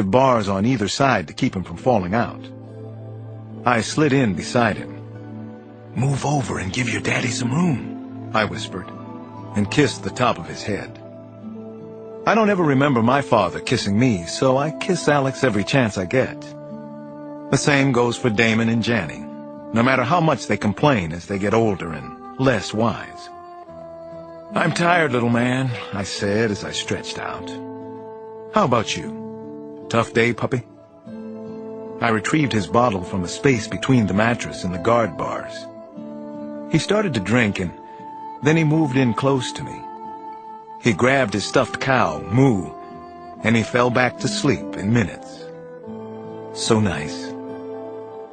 bars on either side to keep him from falling out. I slid in beside him. "Move over and give your daddy some room," I whispered, and kissed the top of his head. I don't ever remember my father kissing me, so I kiss Alex every chance I get. The same goes for Damon and Janny, no matter how much they complain as they get older and less wise. "I'm tired, little man," I said as I stretched out. "How about you? Tough day, puppy?" I retrieved his bottle from a space between the mattress and the guard bars. He started to drink, and then he moved in close to me. He grabbed his stuffed cow, Moo, and he fell back to sleep in minutes. So nice.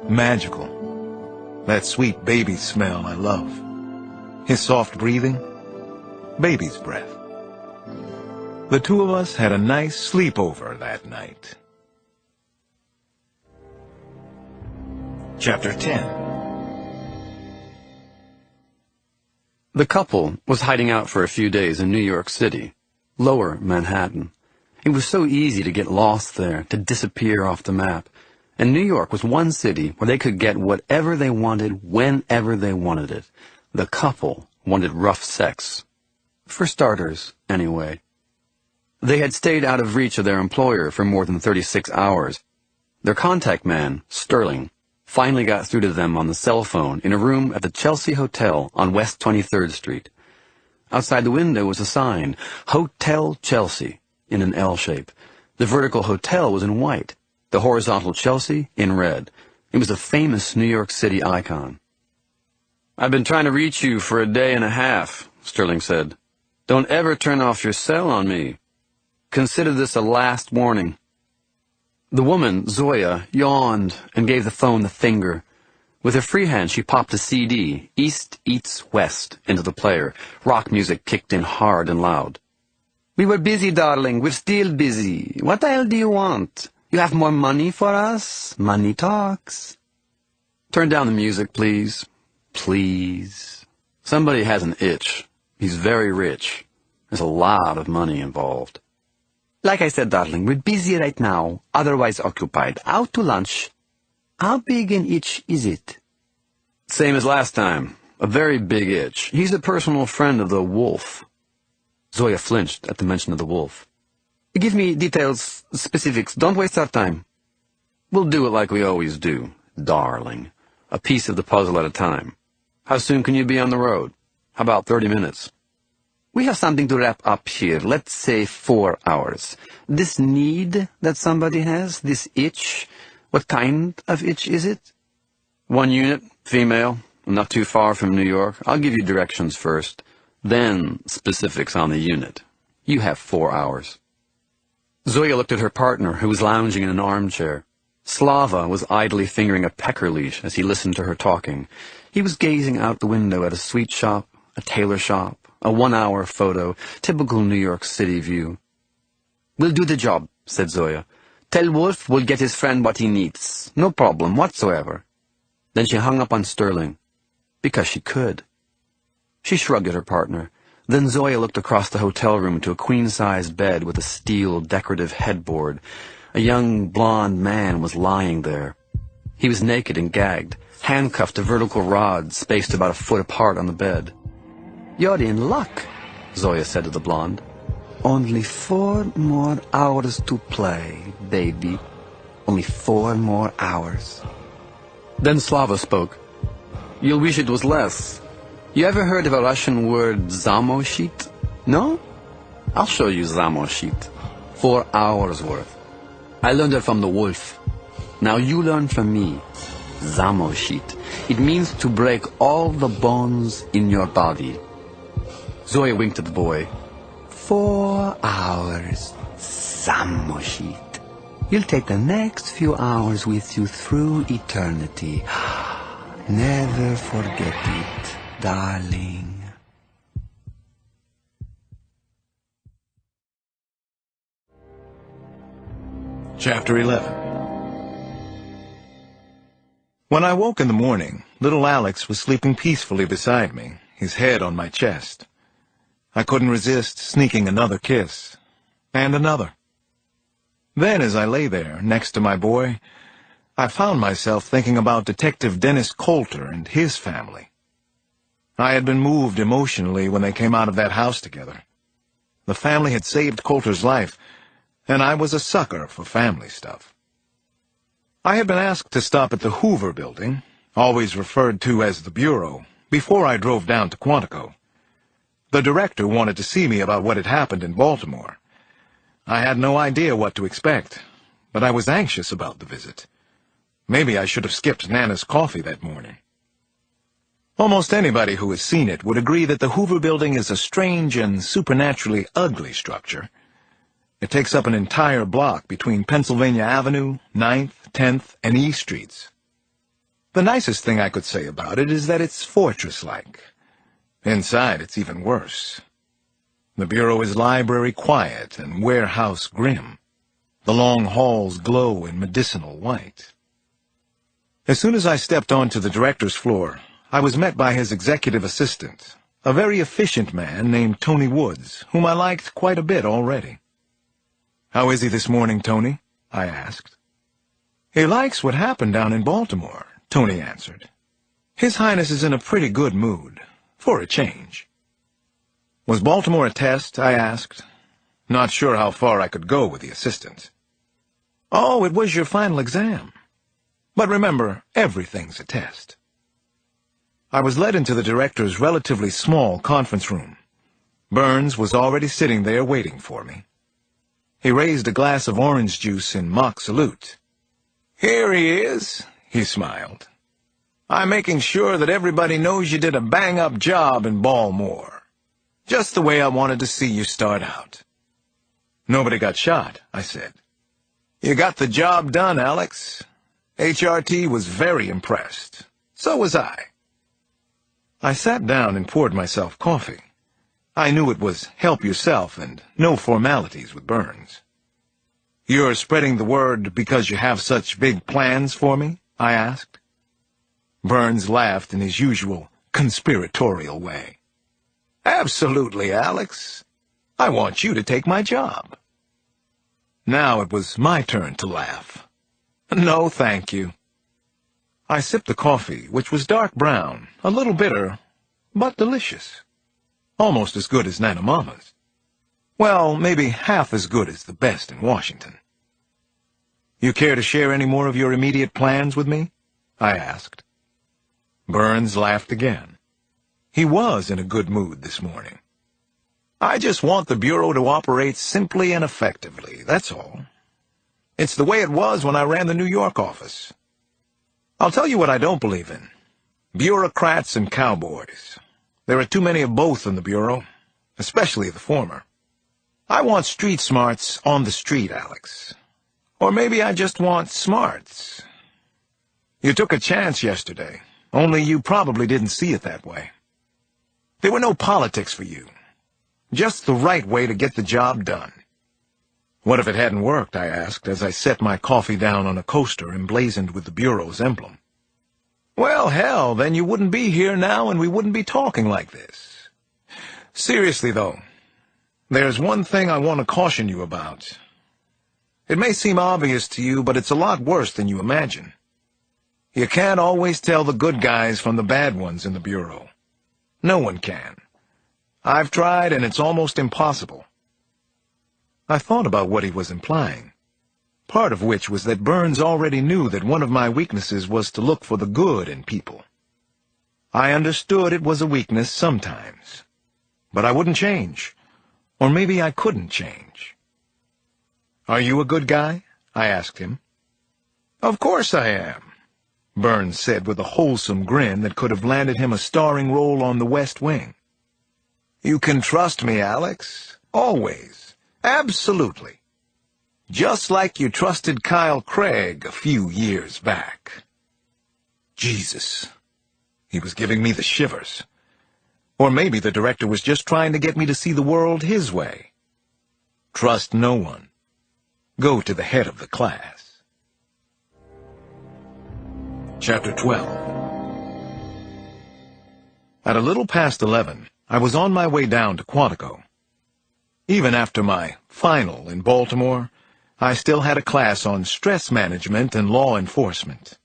Magical. That sweet baby smell I love. His soft breathing, baby's breath. The two of us had a nice sleepover that night. Chapter 10. The couple was hiding out for a few days in New York City, lower Manhattan. It was so easy to get lost there, to disappear off the map. And New York was one city where they could get whatever they wanted, whenever they wanted it. The couple wanted rough sex. For starters, anyway. They had stayed out of reach of their employer for more than 36 hours. Their contact man, Sterling, finally got through to them on the cell phone in a room at the Chelsea Hotel on West 23rd Street. Outside the window was a sign, Hotel Chelsea, in an L shape. The vertical hotel was in white, the horizontal Chelsea in red. It was a famous New York City icon. "I've been trying to reach you for a day and a half," Sterling said. "Don't ever turn off your cell on me. Consider this a last warning." The woman, Zoya, yawned and gave the phone the finger. With her free hand, she popped a CD, East Eats West, into the player. Rock music kicked in hard and loud. "We were busy, darling. We're still busy. What the hell do you want? You have more money for us? Money talks." "Turn down the music, please. Please. Somebody has an itch. He's very rich. There's a lot of money involved." "Like I said, darling, we're busy right now, otherwise occupied. Out to lunch. How big an itch is it?" "Same as last time. A very big itch. He's a personal friend of the wolf." Zoya flinched at the mention of the wolf. "Give me details, specifics. Don't waste our time." "We'll do it like we always do, darling. A piece of the puzzle at a time. How soon can you be on the road? How about 30 minutes? "We have something to wrap up here. Let's say 4 hours. This need that somebody has, this itch, what kind of itch is it?" "One unit, female, not too far from New York. I'll give you directions first, then specifics on the unit. You have 4 hours. Zoya looked at her partner, who was lounging in an armchair. Slava was idly fingering a pecker leash as he listened to her talking. He was gazing out the window at a sweet shop, a tailor shop, a 1-hour photo, typical New York City view. "We'll do the job," said Zoya. "Tell Wolf we'll get his friend what he needs. No problem whatsoever." Then she hung up on Sterling. Because she could. She shrugged at her partner. Then Zoya looked across the hotel room to a queen-size bed with a steel decorative headboard. A young blonde man was lying there. He was naked and gagged, handcuffed to vertical rods spaced about a foot apart on the bed. "You're in luck," Zoya said to the blonde. "Only 4 more hours to play, baby. Only 4 more hours." Then Slava spoke. "You'll wish it was less. You ever heard of a Russian word zamoshit? No? I'll show you zamoshit. 4 hours worth. I learned it from the wolf. Now you learn from me. Zamoshit. It means to break all the bones in your body." Zoya winked at the boy. 4 hours. Zamoshit. You'll take the next few hours with you through eternity. Never forget it, darling. Chapter 11. When I woke in the morning, little Alex was sleeping peacefully beside me, his head on my chest. I couldn't resist sneaking another kiss. And another. Then, as I lay there, next to my boy, I found myself thinking about Detective Dennis Coulter and his family. I had been moved emotionally when they came out of that house together. The family had saved Coulter's life, and I was a sucker for family stuff. I had been asked to stop at the Hoover Building, always referred to as the Bureau, before I drove down to Quantico. The director wanted to see me about what had happened in Baltimore. I had no idea what to expect, but I was anxious about the visit. Maybe I should have skipped Nana's coffee that morning. Almost anybody who has seen it would agree that the Hoover Building is a strange and supernaturally ugly structure. It takes up an entire block between Pennsylvania Avenue, 9th, 10th, and E Streets. The nicest thing I could say about it is that it's fortress-like. Inside, it's even worse. The Bureau is library quiet and warehouse grim. The long halls glow in medicinal white. As soon as I stepped onto the director's floor, I was met by his executive assistant, a very efficient man named Tony Woods, whom I liked quite a bit already. "How is he this morning, Tony?" I asked. "He likes what happened down in Baltimore," Tony answered. "His Highness is in a pretty good mood, for a change." "Was Baltimore a test?" I asked, not sure how far I could go with the assistant. "Oh, it was your final exam. But remember, everything's a test." I was led into the director's relatively small conference room. Burns was already sitting there waiting for me. He raised a glass of orange juice in mock salute. "Here he is," he smiled. "I'm making sure that everybody knows you did a bang-up job in Baltimore. Just the way I wanted to see you start out." "Nobody got shot," I said. "You got the job done, Alex. HRT was very impressed. So was I." I sat down and poured myself coffee. I knew it was help yourself and no formalities with Burns. "You're spreading the word because you have such big plans for me?" I asked. Burns laughed in his usual conspiratorial way. "Absolutely, Alex. I want you to take my job." Now it was my turn to laugh. "No, thank you." I sipped the coffee, which was dark brown, a little bitter, but delicious. Almost as good as Nana Mama's. Well, maybe half as good as the best in Washington. "You care to share any more of your immediate plans with me?" I asked. Burns laughed again. He was in a good mood this morning. "I just want the Bureau to operate simply and effectively, that's all. It's the way it was when I ran the New York office. I'll tell you what I don't believe in. Bureaucrats and cowboys. There are too many of both in the Bureau, especially the former. I want street smarts on the street, Alex. Or maybe I just want smarts. You took a chance yesterday, only you probably didn't see it that way. There were no politics for you. Just the right way to get the job done." "What if it hadn't worked?" I asked, as I set my coffee down on a coaster emblazoned with the Bureau's emblem. "Well, hell, then you wouldn't be here now and we wouldn't be talking like this. Seriously, though, there's one thing I want to caution you about. It may seem obvious to you, but it's a lot worse than you imagine. You can't always tell the good guys from the bad ones in the Bureau. No one can. I've tried, and it's almost impossible." I thought about what he was implying, part of which was that Burns already knew that one of my weaknesses was to look for the good in people. I understood it was a weakness sometimes, but I wouldn't change, or maybe I couldn't change. "Are you a good guy?" I asked him. "Of course I am," Burns said with a wholesome grin that could have landed him a starring role on The West Wing. "You can trust me, Alex, always. Absolutely. Just like you trusted Kyle Craig a few years back." Jesus. He was giving me the shivers. Or maybe the director was just trying to get me to see the world his way. Trust no one. Go to the head of the class. Chapter 12. At a little past 11, I was on my way down to Quantico. Even after my final in Baltimore, I still had a class on stress management and law enforcement.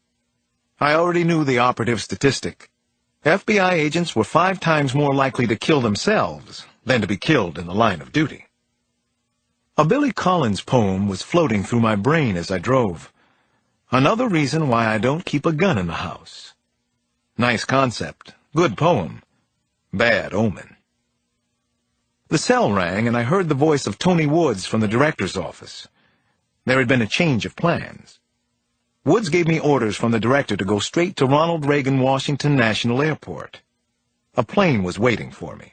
I already knew the operative statistic. FBI agents were 5 times more likely to kill themselves than to be killed in the line of duty. A Billy Collins poem was floating through my brain as I drove. Another reason why I don't keep a gun in the house. Nice concept, good poem, bad omen. The cell rang, and I heard the voice of Tony Woods from the director's office. There had been a change of plans. Woods gave me orders from the director to go straight to Ronald Reagan Washington National Airport. A plane was waiting for me.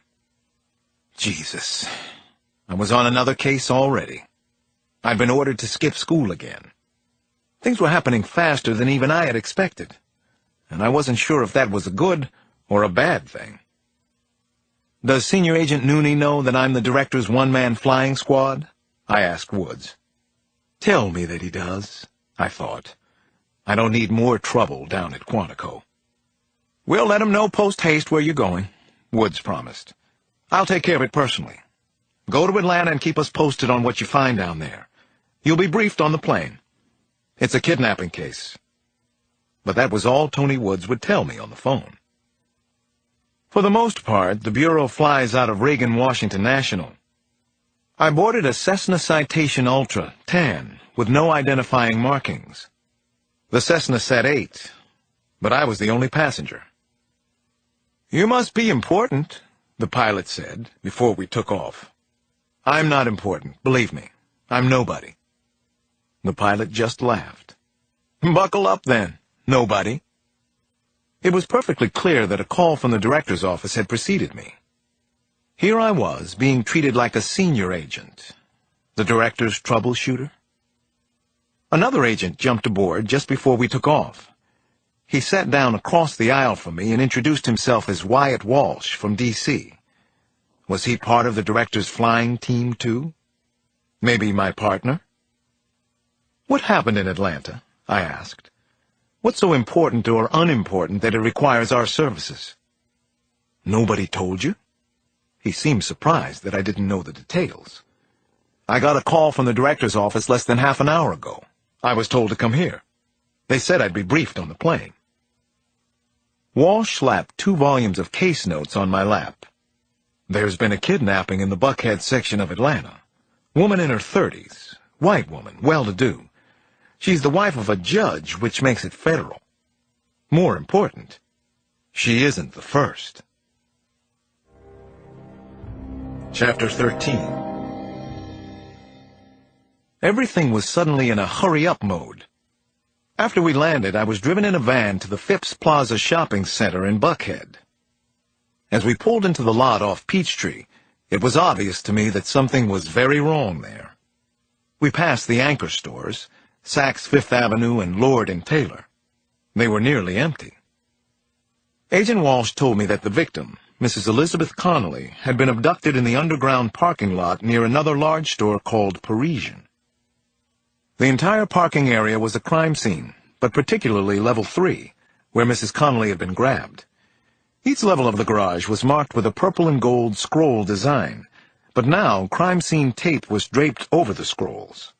Jesus, I was on another case already. I'd been ordered to skip school again. Things were happening faster than even I had expected, and I wasn't sure if that was a good or a bad thing. Does Senior Agent Nooney know that I'm the director's one-man flying squad? I asked Woods. Tell me that he does, I thought. I don't need more trouble down at Quantico. We'll let him know post-haste where you're going, Woods promised. I'll take care of it personally. Go to Atlanta and keep us posted on what you find down there. You'll be briefed on the plane. It's a kidnapping case. But that was all Tony Woods would tell me on the phone. For the most part, the Bureau flies out of Reagan Washington National. I boarded a Cessna Citation Ultra, tan, with no identifying markings. The Cessna said 8, but I was the only passenger. You must be important, the pilot said, before we took off. I'm not important, believe me. I'm nobody. The pilot just laughed. Buckle up, then, nobody. It was perfectly clear that a call from the director's office had preceded me. Here I was, being treated like a senior agent, the director's troubleshooter. Another agent jumped aboard just before we took off. He sat down across the aisle from me and introduced himself as Wyatt Walsh from D.C. Was he part of the director's flying team, too? Maybe my partner? What happened in Atlanta? I asked. What's so important or unimportant that it requires our services? Nobody told you? He seemed surprised that I didn't know the details. I got a call from the director's office less than half an hour ago. I was told to come here. They said I'd be briefed on the plane. Walsh slapped 2 volumes of case notes on my lap. There's been a kidnapping in the Buckhead section of Atlanta. Woman in her 30s. White woman, well-to-do. She's the wife of a judge, which makes it federal. More important, she isn't the first. Chapter 13. Everything was suddenly in a hurry-up mode. After we landed, I was driven in a van to the Phipps Plaza shopping center in Buckhead. As we pulled into the lot off Peachtree, it was obvious to me that something was very wrong there. We passed the anchor stores, Saks Fifth Avenue and Lord and Taylor. They were nearly empty. Agent Walsh told me that the victim, Mrs. Elizabeth Connolly, had been abducted in the underground parking lot near another large store called Parisian. The entire parking area was a crime scene, but particularly level 3, where Mrs. Connolly had been grabbed. Each level of the garage was marked with a purple and gold scroll design, but now crime scene tape was draped over the scrolls.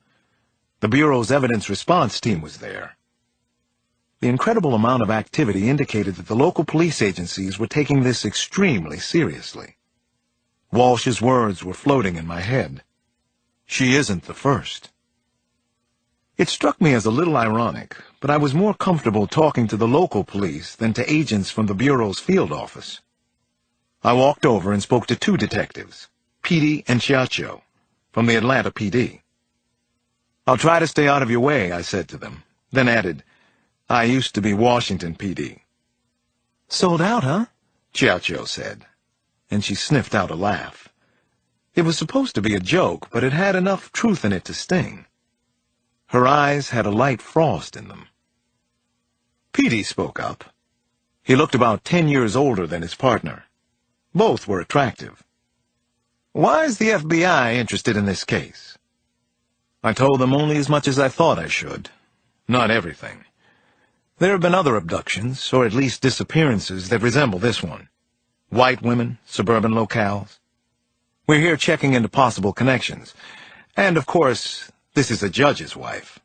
The Bureau's evidence response team was there. The incredible amount of activity indicated that the local police agencies were taking this extremely seriously. Walsh's words were floating in my head. She isn't the first. It struck me as a little ironic, but I was more comfortable talking to the local police than to agents from the Bureau's field office. I walked over and spoke to 2 detectives, Petey and Chiaccio, from the Atlanta PD. I'll try to stay out of your way, I said to them, then added, I used to be Washington PD. Sold out, huh? Chiaccio said, and she sniffed out a laugh. It was supposed to be a joke, but it had enough truth in it to sting. Her eyes had a light frost in them. Petey spoke up. He looked about 10 years older than his partner. Both were attractive. Why is the FBI interested in this case? I told them only as much as I thought I should. Not everything. There have been other abductions, or at least disappearances, that resemble this one. White women, suburban locales. We're here checking into possible connections. And, of course, This is a judge's wife.